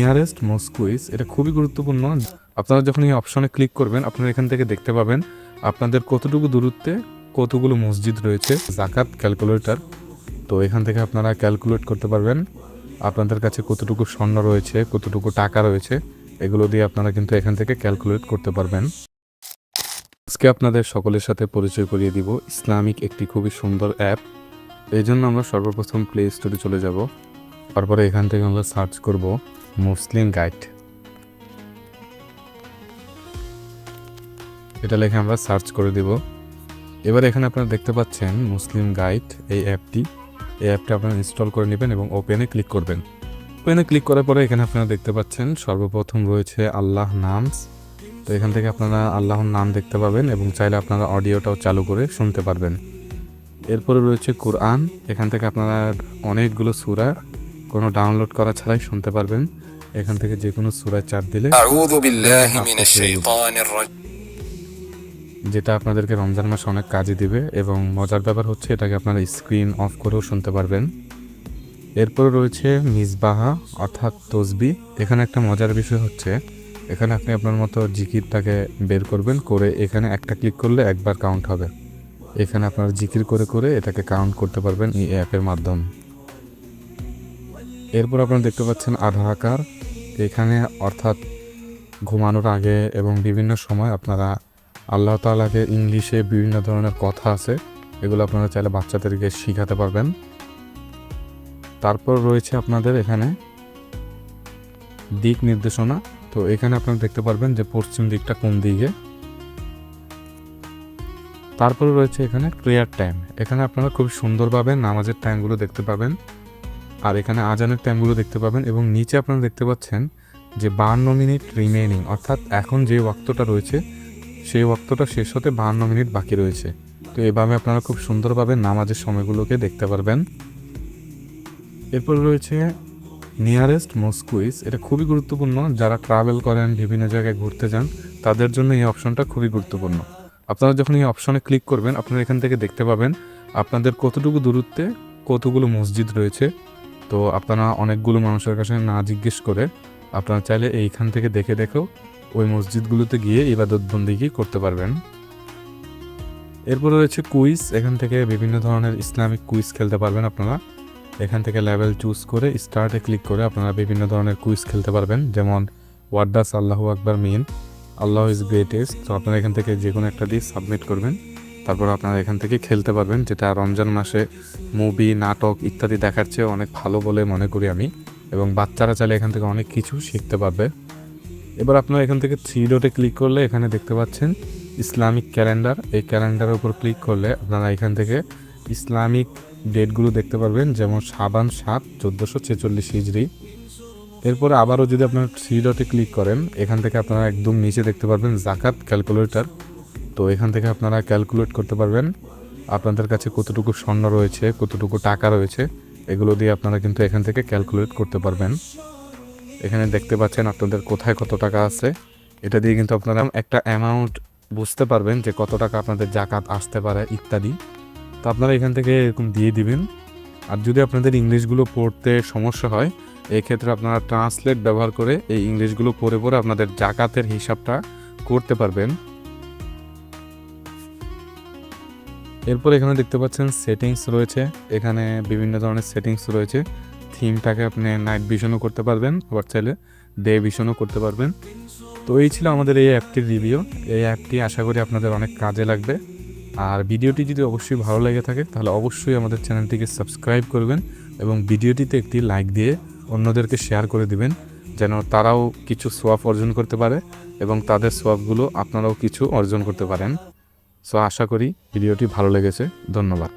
Nearest most quiz এটা খুবই গুরুত্বপূর্ণ। আপনারা যখন এই অপশনে ক্লিক করবেন আপনারা এখান থেকে দেখতে পাবেন আপনাদের কতটুকু দূরত্বে কতগুলো মসজিদ রয়েছে, যাকাত ক্যালকুলেটর। তো এখান থেকে আপনারা ক্যালকুলেট করতে পারবেন আপনাদের কাছে কতটুকু স্বর্ণ রয়েছে, কতটুকু টাকা রয়েছে, এগুলো দিয়ে আপনারা কিন্তু এখান থেকে ক্যালকুলেট করতে পারবেন। আজকে আপনাদের সকলের সাথে পরিচয় করিয়ে দিব ইসলামিক একটি খুবই সুন্দর অ্যাপ। এই জন্য আমরা সর্বপ্রথম প্লে স্টোরে চলে যাব। তারপরে এখান থেকে আমরা সার্চ করব মুসলিম গাইড। এটা লিখে আমরা সার্চ করে দিব। এবার এখানে আপনারা দেখতে পাচ্ছেন মুসলিম গাইড এই অ্যাপটি আপনারা ইনস্টল করে নেবেন এবং ওপেনে ক্লিক করবেন। ওপেনে ক্লিক করার পরে এখানে আপনারা দেখতে পাচ্ছেন সর্বপ্রথম রয়েছে আল্লাহ নামস। তো এখান থেকে আপনারা আল্লাহর নাম দেখতে পাবেন এবং চাইলে আপনারা অডিওটাও চালু করে শুনতে পারবেন। এরপরে রয়েছে কোরআন। এখান থেকে আপনারা অনেকগুলো সূরা কোনো ডাউনলোড করা ছাড়াই শুনতে পারবেন। এখান থেকে যে কোনো সূরা চাপ দিলে যেটা আপনাদেরকে রমজান মাসে অনেক কাজে দিবে এবং মজার ব্যাপার হচ্ছে এটাকে আপনারা স্ক্রিন অফ করেও শুনতে পারবেন। এরপরে রয়েছে মিসবাহা অর্থাৎ তসবিহ। এখানে একটা মজার বিষয় হচ্ছে এখানে আপনি আপনার মতো জিকিরটাকে বের করবেন, করে এখানে একটা ক্লিক করলে একবার কাউন্ট হবে। এখানে আপনারা জিকির করে করে এটাকে কাউন্ট করতে পারবেন এই অ্যাপের মাধ্যমে। এরপর আপনারা দেখতে পাচ্ছেন আধাকার। এখানে অর্থাৎ ঘুমানোর আগে এবং বিভিন্ন সময় আপনারা আল্লাহ তাআলাকে ইংলিশে বিভিন্ন ধরনের কথা আছে, এগুলো আপনারা চাইলে বাচ্চাদেরকে শিখাতে পারবেন। তারপর রয়েছে আপনাদের এখানে দিক নির্দেশনা। তো এখানে আপনারা দেখতে পারবেন যে পশ্চিম দিকটা কোন দিকে। তারপরে রয়েছে এখানে প্রেয়ার টাইম। এখানে আপনারা খুব সুন্দরভাবে নামাজের টাইমগুলো দেখতে পাবেন, আর এখানে আজানের টাইমগুলো দেখতে পাবেন। এবং নিচে আপনারা দেখতে পাচ্ছেন যে 52 মিনিট রিমেইনিং, অর্থাৎ এখন যে ওয়াক্তটা রয়েছে সেই ওয়াক্তটা শেষ হতে 52 মিনিট বাকি রয়েছে। তো এভাবে আপনারা খুব সুন্দরভাবে নামাজের সময়গুলোকে দেখতে পারবেন। এরপর রয়েছে নিয়ারেস্ট মোস্ট কুইজ। এটা খুবই গুরুত্বপূর্ণ। যারা ট্রাভেল করেন, বিভিন্ন জায়গায় ঘুরতে যান, তাদের জন্য এই অপশনটা খুবই গুরুত্বপূর্ণ। আপনারা যখন এই অপশনে ক্লিক করবেন আপনারা এখান থেকে দেখতে পাবেন আপনাদের কতটুকু দূরত্বে কতগুলো মসজিদ রয়েছে। তো আপনারা অনেকগুলো মানুষের কাছে না জিজ্ঞেস করে আপনারা চাইলে এইখান থেকে দেখে দেখেও ওই মসজিদগুলোতে গিয়ে ইবাদত বন্দেগী করতে পারবেন। এরপর রয়েছে কুইজ। এখান থেকে বিভিন্ন ধরনের ইসলামিক কুইজ খেলতে পারবেন আপনারা। এখান থেকে লেভেল চুজ করে স্টার্টে ক্লিক করে আপনারা বিভিন্ন ধরনের কুইজ খেলতে পারবেন, যেমন হোয়াট ডাজ আল্লাহু আকবার মিন, আল্লাহ ইজ গ্রেটেস্ট। তো আপনারা এখান থেকে যে কোনো একটা দিয়ে সাবমিট করবেন, তারপর আপনারা এখান থেকে খেলতে পারবেন, যেটা রমজান মাসে মুভি, নাটক ইত্যাদি দেখার চেয়ে অনেক ভালো বলে মনে করি আমি। এবং বাচ্চারা চাইলে এখান থেকে অনেক কিছু শিখতে পারবে। এবার আপনারা এখান থেকে 3 ডটে ক্লিক করলে এখানে দেখতে পাচ্ছেন ইসলামিক ক্যালেন্ডার। এই ক্যালেন্ডারের উপর ক্লিক করলে আপনারা এখান থেকে ইসলামিক ডেটগুলো দেখতে পারবেন, যেমন শাবান 7 1446 হিজরি। এরপরে আবারও যদি আপনারা 3 ডটে ক্লিক করেন এখান থেকে আপনারা একদম নিচে দেখতে পারবেন যাকাত ক্যালকুলেটর। তো এখান থেকে আপনারা ক্যালকুলেট করতে পারবেন আপনাদের কাছে কতটুকু স্বর্ণ রয়েছে, কতটুকু টাকা রয়েছে, এগুলো দিয়ে আপনারা কিন্তু এখান থেকে ক্যালকুলেট করতে পারবেন। এখানে দেখতে পাচ্ছেন আপনাদের কোথায় কত টাকা আছে। এটা দিয়ে কিন্তু আপনারা একটা অ্যামাউন্ট বুঝতে পারবেন যে কত টাকা আপনাদের জাকাত আসতে পারে ইত্যাদি। তো আপনারা এখান থেকে এরকম দিয়ে দিবেন। আর যদি আপনাদের ইংলিশগুলো পড়তে সমস্যা হয়, এই ক্ষেত্রে আপনারা ট্রান্সলেট ব্যবহার করে এই ইংলিশগুলো পড়ে পড়ে আপনাদের জাকাতের হিসাবটা করতে পারবেন। এরপর এখানে দেখতে পাচ্ছেন সেটিংস রয়েছে। এখানে বিভিন্ন ধরনের সেটিংস রয়েছে। থিমটাকে আপনি নাইট ভিশনও করতে পারবেন, আবার চাইলে ডে ভিশনও করতে পারবেন। তো এই ছিল আমাদের এই অ্যাপটির রিভিউ। এই অ্যাপটি আশা করি আপনাদের অনেক কাজে লাগবে। আর ভিডিওটি যদি অবশ্যই ভালো লেগে থাকে তাহলে অবশ্যই আমাদের চ্যানেলটিকে সাবস্ক্রাইব করবেন এবং ভিডিওটিতে একটি লাইক দিয়ে অন্যদেরকে শেয়ার করে দিবেন, যেন তারাও কিছু সোয়াব অর্জন করতে পারে এবং তাদের সোয়াবগুলো আপনারাও কিছু অর্জন করতে পারেন। সো আশা করি ভিডিওটি ভালো লেগেছে। ধন্যবাদ।